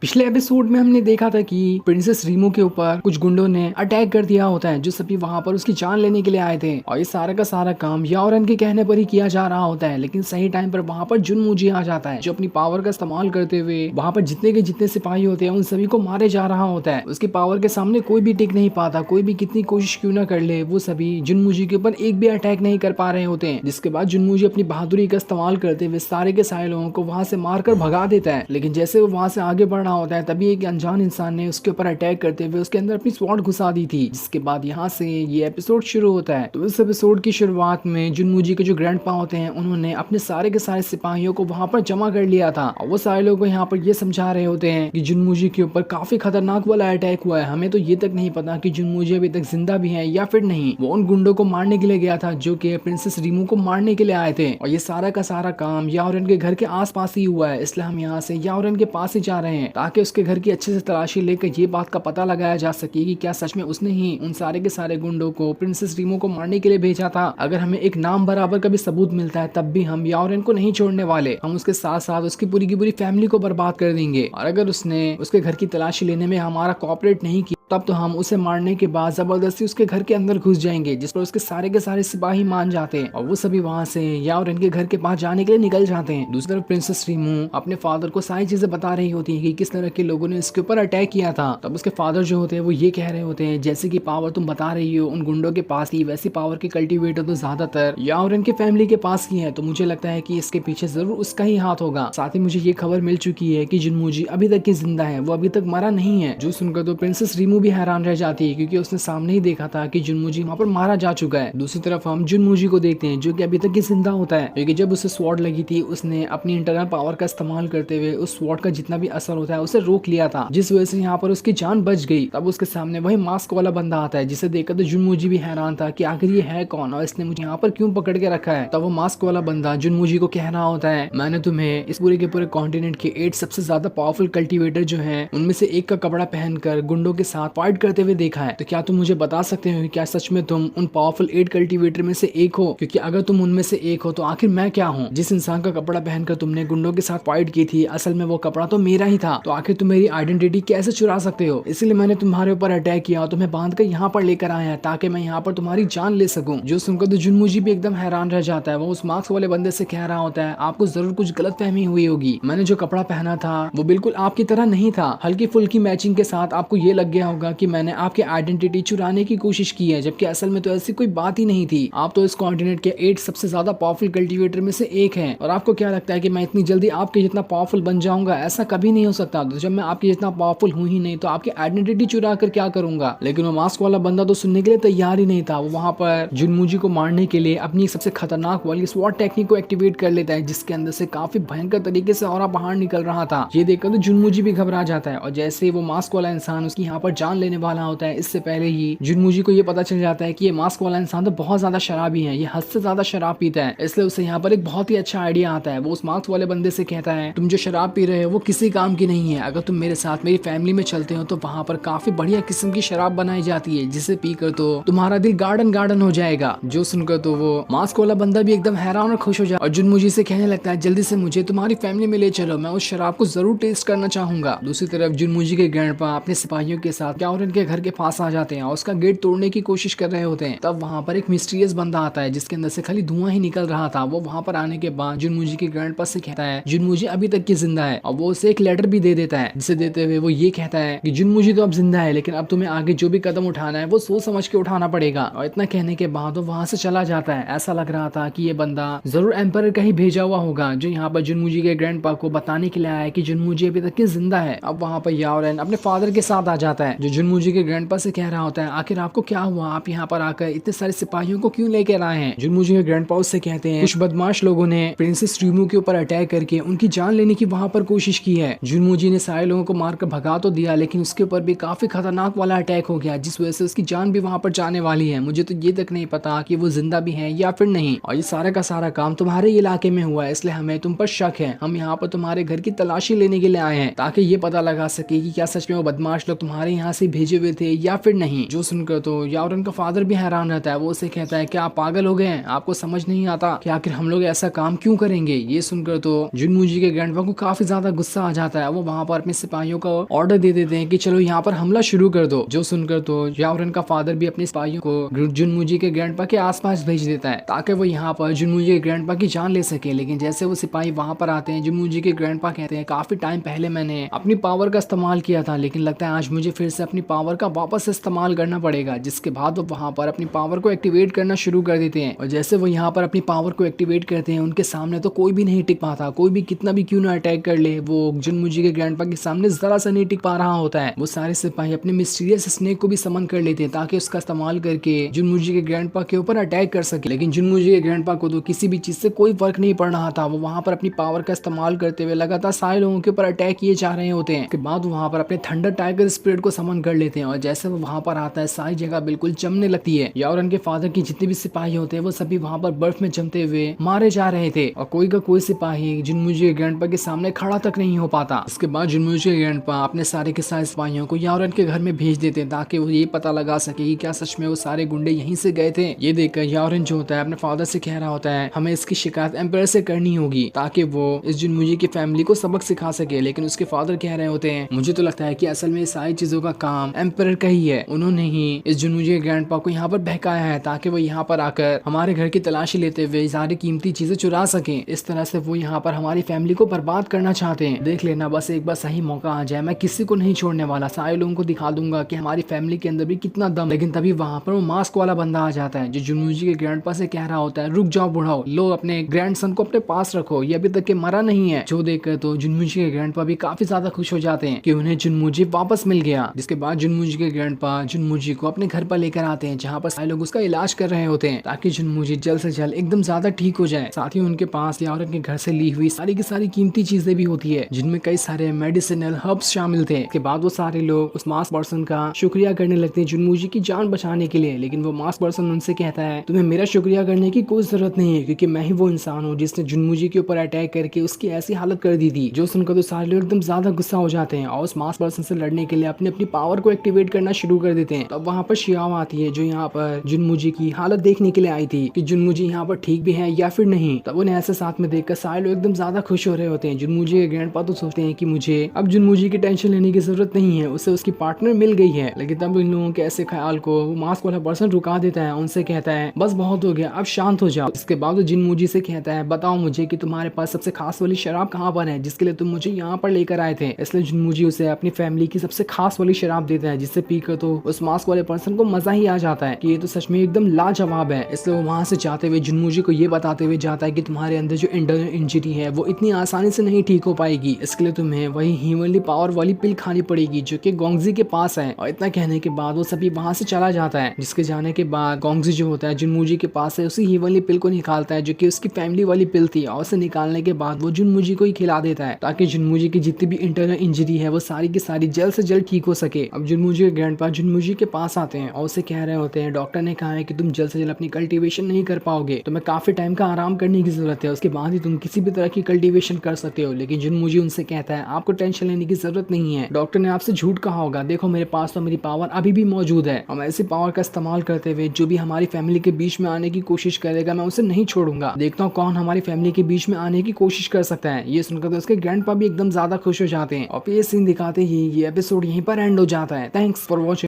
पिछले एपिसोड में हमने देखा था कि प्रिंसेस रीमू के ऊपर कुछ गुंडों ने अटैक कर दिया होता है जो सभी वहां पर उसकी जान लेने के लिए आए थे और ये सारा का सारा काम याओरन के कहने पर ही किया जा रहा होता है। लेकिन सही टाइम पर वहां पर जुनमुजी आ जाता है जो अपनी पावर का इस्तेमाल करते हुए वहां पर जितने के जितने सिपाही होते हैं उन सभी को मारे जा रहा होता है। उसकी पावर के सामने कोई भी टिक नहीं पाता, कोई भी कितनी कोशिश क्यों ना कर ले वो सभी जुनमुजी के ऊपर एक भी अटैक नहीं कर पा रहे होते हैं। जिसके बाद जुनमुजी अपनी बहादुरी का इस्तेमाल करते हुए सारे के सारे लोगों को वहां से मारकर भगा देता है। लेकिन जैसे वो वहां से आगे बढ़ रहा होता है तभी एक अनजान इंसान ने उसके ऊपर अटैक करते हुए उसके अंदर अपनी स्वॉर्ड घुसा दी थी। जिसके बाद यहाँ से ये एपिसोड शुरू होता है। तो इस एपिसोड की शुरुआत में जुनमुजी के जो ग्रैंडपा होते हैं उन्होंने अपने सारे के सारे सिपाहियों को वहां पर जमा कर लिया था और वो सारे लोग यहाँ पर ये समझा रहे होते हैं कि जुनमुजी के ऊपर काफी खतरनाक वाला अटैक हुआ है। हमें तो ये तक नहीं पता कि जुनमुजी अभी तक जिंदा भी है या फिर नहीं। वो उन गुंडों को मारने के लिए गया था जो कि प्रिंसेस रीमू को मारने के लिए आए थे और ये सारा का सारा काम याओरन के घर के आसपास ही हुआ है। इसलिए हम यहाँ से याओरन के पास ही जा रहे हैं ताकि उसके घर की अच्छे से तलाशी लेकर ये बात का पता लगाया जा सके कि क्या सच में उसने ही उन सारे के सारे गुंडों को प्रिंसेस रीमू को मारने के लिए भेजा था। अगर हमें एक नाम बराबर का भी सबूत मिलता है तब भी हम याओरन को नहीं छोड़ने वाले। हम उसके साथ साथ उसकी पूरी की पूरी फैमिली को बर्बाद कर देंगे और अगर उसने उसके घर की तलाशी लेने में हमारा कोऑपरेट नहीं किया तब तो हम उसे मारने के बाद जबरदस्ती उसके घर के अंदर घुस जाएंगे, जिस पर उसके सारे के सारे सिपाही मान जाते हैं और वो सभी वहां से याओरन के घर के पास जाने के लिए निकल जाते हैं। दूसरी तरफ प्रिंसेस रीमू अपने फादर को सारी चीजें बता रही होती है कि किस तरह के लोगों ने इसके ऊपर अटैक किया था। तब उसके फादर जो होते हैं वो ये कह रहे होते हैं जैसे की पावर तुम बता रही हो उन गुंडों के पास ही, वैसी पावर के कल्टिवेटर तो ज्यादातर याओरन की फैमिली के पास ही है। तो मुझे लगता है कि इसके पीछे जरूर उसका ही हाथ होगा। साथ ही मुझे ये खबर मिल चुकी है कि जुनमुजी अभी तक की जिंदा है, वो अभी तक मरा नहीं है। जो सुनकर तो प्रिंसेस रीमू भी हैरान रह जाती है क्योंकि उसने सामने ही देखा था कि जुनमुजी वहां पर मारा जा चुका है। दूसरी तरफ हम जुनमुजी को देखते हैं जो कि अभी तक की जिंदा होता है क्योंकि जब उसे स्वॉर्ड लगी थी उसने अपनी इंटरनल पावर का इस्तेमाल करते हुए उस स्वॉर्ड का जितना भी असर होता है उसे रोक लिया था, जिस वजह से यहाँ पर उसकी जान बच गई। तब उसके सामने वही मास्क वाला बंदा आता है जिसे देखकर तो जुनमुजी भी हैरान था कि आखिर ये है कौन और इसने मुझे यहाँ पर क्यों पकड़ के रखा है। तब वो मास्क वाला बंदा जुनमुजी को कह रहा होता है मैंने तुम्हें इस पूरे के पूरे कॉन्टिनेंट के 8 सबसे ज्यादा पावरफुल कल्टिवेटर जो है उनमें से एक का कपड़ा पहनकर गुंडों के साथ फाइट करते हुए देखा है। तो क्या तुम मुझे बता सकते हो क्या सच में तुम उन पावरफुल 8 कल्टिवेटर में से एक हो? क्योंकि अगर तुम उनमें से एक हो तो आखिर मैं क्या हूँ? जिस इंसान का कपड़ा पहनकर तुमने गुंडों के साथ फाइट की थी असल में वो कपड़ा तो मेरा ही था, तो आखिर तुम मेरी आइडेंटिटी कैसे चुरा सकते हो? इसलिए मैंने तुम्हारे ऊपर अटैक किया और तुम्हें बांध कर यहाँ पर लेकर आया ताकि मैं यहाँ पर तुम्हारी जान ले सकूं। जो सुनकर तो जुनमुजी भी एकदम हैरान रह जाता है। वो उस मास्क वाले बंदे से कह रहा होता है आपको जरूर कुछ गलत फहमी हुई होगी, मैंने जो कपड़ा पहना था वो बिल्कुल आपकी तरह नहीं था। हल्की फुल्की मैचिंग के साथ आपको ये लग गया होगा कि मैंने आपकी आइडेंटिटी चुराने की कोशिश की है, जबकि असल में तो ऐसी कोई बात ही नहीं थी। आप तो इस कॉन्टिनेंट के 8 सबसे ज्यादा पावरफुल कल्टिवेटर में से एक हैं और आपको क्या लगता है कि मैं इतनी जल्दी आपके जितना पावरफुल बन जाऊंगा? ऐसा कभी नहीं हो सकता। तो जब मैं आपके जितना पावरफुल हूं ही नहीं तो आपकी आइडेंटिटी चुरा कर क्या करूंगा? लेकिन वो मास्क वाला बंदा तो सुनने के लिए तैयार ही नहीं था। वो वहां पर जुनमुजी को मारने के लिए अपनी सबसे खतरनाक वाली स्वॉर्ड टेक्निक को एक्टिवेट कर लेता है जिसके अंदर से काफी भयंकर तरीके से ऑरा बाहर निकल रहा था। ये देखकर तो जुनमुजी भी घबरा जाता है और जैसे वो मास्क वाला इंसान उसकी यहाँ पर जान लेने वाला होता है इससे पहले ही जुनमुजी को ये पता चल जाता है कि ये मास्क वाला इंसान तो बहुत ज्यादा शराबी है, ये हद से ज्यादा शराब पीता है। इसलिए उसे यहाँ पर एक बहुत ही अच्छा आइडिया आता है। वो उस मास्क वाले बंदे से कहता है तुम जो शराब पी रहे हो वो किसी काम की नहीं है, अगर तुम मेरे साथ मेरी फैमिली में चलते हो तो वहाँ पर काफी बढ़िया किस्म की शराब बनाई जाती है जिसे पीकर तो तुम्हारा दिल गार्डन गार्डन हो जाएगा। जो सुनकर तो वो मास्क वाला बंदा भी एकदम हैरान और खुश हो जाए और जुनमुजी से कहने लगता है जल्दी से मुझे तुम्हारी फैमिली में ले चलो, मैं उस शराब को जरूर टेस्ट करना चाहूंगा। दूसरी तरफ जुनमुजी के ग्रैंडपा अपने सिपाहियों के साथ याओरन के घर के पास आ जाते हैं और उसका गेट तोड़ने की कोशिश कर रहे होते हैं। तब वहाँ पर एक मिस्टीरियस बंदा आता है जिसके अंदर से खाली धुआं ही निकल रहा था। वो वहाँ पर आने के बाद जुनमुजी के ग्रैंडपा से कहता है जुनमुजी अभी तक की जिंदा है और वो उसे एक लेटर भी दे देता है जिसे देते हुए वो ये कहता है कि जुनमुजी तो अब जिंदा है लेकिन अब तुम्हें आगे जो भी कदम उठाना है वो सोच समझ के उठाना पड़ेगा। और इतना कहने के बाद वो वहाँ से चला जाता है। ऐसा लग रहा था कि ये बंदा जरूर एम्पायर का ही भेजा हुआ होगा जो यहाँ पर जुनमुजी के ग्रैंडपा को बताने के लिए आया कि जुनमुजी अभी तक की जिंदा है। अब वहाँ पर याओरन अपने फादर के साथ आ जाता है जो जुनमुजी के ग्रैंडपा से कह रहा होता है आखिर आपको क्या हुआ, आप यहाँ पर आकर इतने सारे सिपाहियों को क्यों लेकर आए हैं? जुनमुजी के ग्रैंडपा उससे कहते हैं कुछ बदमाश लोगों ने प्रिंसेस रीमू के ऊपर अटैक करके उनकी जान लेने की वहाँ पर कोशिश की है। जुनमुजी ने सारे लोगों को मारकर भगा तो दिया लेकिन उसके ऊपर भी काफी खतरनाक वाला अटैक हो गया जिस वजह से उसकी जान भी वहाँ पर जाने वाली है। मुझे तो ये तक नहीं पता कि वो जिंदा भी है या फिर नहीं और ये सारा का सारा काम तुम्हारे इलाके में हुआ है इसलिए हमें तुम पर शक है। हम यहाँ पर तुम्हारे घर की तलाशी लेने के लिए आए हैं ताकि ये पता लगा सके कि क्या सच में वो बदमाश लोग तुम्हारे यहाँ यहाँ से भेजे हुए थे या फिर नहीं। जो सुनकर तो याओरन का फादर भी हैरान रहता है। वो उसे कहता है कि आप पागल हो गए हैं, आपको समझ नहीं आता कि आखिर हम लोग ऐसा काम क्यों करेंगे। ये सुनकर तो जुनमुजी के ग्रैंडपा को काफी ज्यादा गुस्सा आ जाता है। वो वहां पर अपने सिपाहियों को ऑर्डर दे देते हैं कि चलो यहाँ पर हमला शुरू कर दो। जो सुनकर तो याओरन का फादर भी अपने सिपाहियों को जुनमुजी के ग्रैंडपा के आसपास भेज देता है ताकि वो यहाँ पर जुनमुजी के ग्रैंडपा की जान ले सके। लेकिन जैसे वो सिपाही वहां पर आते हैं, जुनमुजी के ग्रैंडपा कहते हैं काफी टाइम पहले मैंने अपनी पावर का इस्तेमाल किया था, लेकिन लगता है आज मुझे फिर से अपनी पावर का वापस इस्तेमाल करना पड़ेगा। जिसके बाद वो वहां पर अपनी पावर को एक्टिवेट करना शुरू कर देते हैं। और जैसे वो यहाँ पर अपनी पावर को एक्टिवेट करते हैं, उनके सामने तो कोई भी नहीं टिक पाता। कोई भी कितना भी क्यों ना अटैक कर ले, वो जुनमुजी के ग्रैंडपा के सामने जरा सा नहीं टिक पा रहा होता है। वो सारे सिपाही अपने मिस्टीरियस स्नेक को भी समन कर लेते हैं ताकि उसका इस्तेमाल करके जुनमुजी के ग्रैंडपा के ऊपर अटैक कर सके। लेकिन जुनमुजी के ग्रैंडपा को तो किसी भी चीज से कोई फर्क नहीं पड़ रहा था। वो वहां पर अपनी पावर का इस्तेमाल करते हुए लगातार सारे लोगों के ऊपर अटैक किए जा रहे होते हैं। उसके बाद वहां पर अपने थंडर टाइगर स्पिरिट को समन कर लेते हैं और जैसे वो वहां पर आता है सारी जगह बिल्कुल जमने लगती है। याओरन के फादर की जितने भी सिपाही होते हैं वो सभी वहां पर बर्फ में जमते हुए मारे जा रहे थे और कोई का कोई सिपाही जुनमुजी के ग्रैंडपा के सामने खड़ा तक नहीं हो पाता। इसके बाद जुनमुजी के ग्रैंडपा अपने सारे के सारे सिपाहियों को याओरन के घर में भेज देते हैं ताकि वो ये पता लगा सके कि क्या सच में वो सारे गुंडे यहीं से गए थे। ये देखकर याओरन जो होता है अपने फादर से कह रहा होता है हमें इसकी शिकायत एम्पायर से करनी होगी ताकि वो इस जुनमुजी की फैमिली को सबक सिखा सके। लेकिन उसके फादर कह रहे होते हैं मुझे तो लगता है कि असल में सारी चीजों का काम एम्पायर का ही है। उन्होंने ही इस जुनमुजी के ग्रैंडपा को यहाँ पर बहकाया है ताकि वो यहाँ पर आकर हमारे घर की तलाशी लेते हुए सारी कीमती चीजें चुरा सके। इस तरह से वो यहाँ पर हमारी फैमिली को बर्बाद करना चाहते हैं। देख लेना बस एक बार सही मौका आ जाए, मैं किसी को नहीं छोड़ने वाला, सारे लोगों को दिखा दूंगा कि हमारी फैमिली के अंदर भी कितना दम। लेकिन तभी वहां पर वो मास्क वाला बंदा आ जाता है जो जुनमुजी के ग्रैंडपा से कह रहा होता है रुक जाओ बुढ़ाओ, लो अपने ग्रैंडसन को अपने पास रखो, ये अभी तक के मरा नहीं है। जो देखकर तो जुनमुजी के ग्रैंडपा भी काफी ज्यादा खुश हो जाते हैं कि उन्हें जुनमुजी वापस मिल गया। जिसके बाद जुनमुजी के ग्रैंडपा जुनमुजी को अपने घर पर लेकर आते हैं जहाँ पर सारे लोग उसका इलाज कर रहे होते हैं ताकि जुनमुजी जल्द से जल्द एकदम ज्यादा ठीक हो जाए। साथ ही उनके पास याओरन के घर से ली हुई सारी की सारी कीमती चीजें भी होती है जिनमें कई सारे मेडिसिनल हर्ब्स शामिल थे। इसके बाद वो सारे लोग उस मास्क पर्सन का शुक्रिया करने लगते हैं जुनमुजी की जान बचाने के लिए। लेकिन वो मास्क पर्सन उनसे कहता है तुम्हें मेरा शुक्रिया करने की कोई जरूरत नहीं है क्योंकि मैं ही वो इंसान हूँ जिसने जुनमुजी के ऊपर अटैक करके उसकी ऐसी हालत कर दी थी। जो सुनकर तो सारे लोग एकदम ज्यादा गुस्सा हो जाते हैं और उस मास्क पर्सन से लड़ने के लिए अपनी अपनी पावर को एक्टिवेट करना शुरू कर देते हैं। तब वहाँ पर शियाओ आती है जो यहाँ पर जुनमुजी की हालत देखने के लिए आई थी कि जुनमुजी यहाँ पर ठीक भी है या फिर नहीं। तब उन्हें ऐसे साथ में देखकर सारे लोग एकदम ज्यादा खुश हो रहे होते हैं। जुनमुजी के ग्रैंडपा तो सोचते हैं कि मुझे अब जुनमुजी की टेंशन लेने की जरूरत नहीं है, उसे उसकी पार्टनर मिल गई है। लेकिन तब इन लोगों के ऐसे ख्याल को वो मास्क वाला पर्सन रुका देता है, उनसे कहता है बस बहुत हो गया, अब शांत हो जाओ। इसके बाद वो जुनमुजी से कहता है बताओ मुझे कि तुम्हारे पास सबसे खास वाली शराब कहाँ पर है जिसके लिए तुम मुझे यहाँ पर लेकर आए थे। इसलिए जुनमुजी उसे अपनी फैमिली की सबसे खास वाली शराब देता है जिससे पीकर तो उस मास्क वाले पर्सन को मजा ही आ जाता है कि ये तो सच में एकदम लाजवाब है। इसलिए वो वहां से जाते हुए जुनमुजी को ये बताते हुए जाता है कि तुम्हारे अंदर जो इंटरनल इंजरी है वो इतनी आसानी से नहीं ठीक हो पाएगी, इसके लिए तुम्हें वही हीवनली पावर वाली पिल खानी पड़ेगी जो कि गोंगजी के पास है। और इतना कहने के बाद वो सभी वहां से चला जाता है। जिसके जाने के बाद गोंगजी जो होता है जुनमुजी के पास है उसी हीवनली पिल को निकालता है जो कि उसकी फैमिली वाली पिल थी और उसे निकालने के बाद वो जुनमुजी को ही खिला देता है ताकि जुनमुजी की जितनी भी इंटरनल इंजरी है वो सारी की सारी जल्द से जल्द ठीक हो सके। अब जुनमुजी के ग्रैंडपा जुनमुजी के पास आते हैं और उसे कह रहे होते हैं डॉक्टर ने कहा है कि तुम जल्द से जल्द अपनी कल्टीवेशन नहीं कर पाओगे, तुम्हें काफी टाइम का आराम करने की जरूरत है, उसके बाद ही तुम किसी भी तरह की कल्टीवेशन कर सकते हो। लेकिन जुनमुजी उनसे कहता है आपको टेंशन लेने की जरूरत नहीं है, डॉक्टर ने आपसे झूठ कहा होगा, देखो मेरे पास तो मेरी पावर अभी भी मौजूद है और मैं ऐसी पावर का इस्तेमाल करते हुए जो भी हमारी फैमिली के बीच में आने की कोशिश करेगा मैं उसे नहीं छोड़ूंगा, देखता हूँ कौन हमारी फैमिली के बीच में आने की कोशिश कर सकता है। ये सुनकर तो उसके ग्रैंडपा भी एकदम ज्यादा खुश हो जाते हैं और फिर ये सीन दिखाते ही ये एपिसोड यहीं पर एंड हो जाता है। Thanks for watching.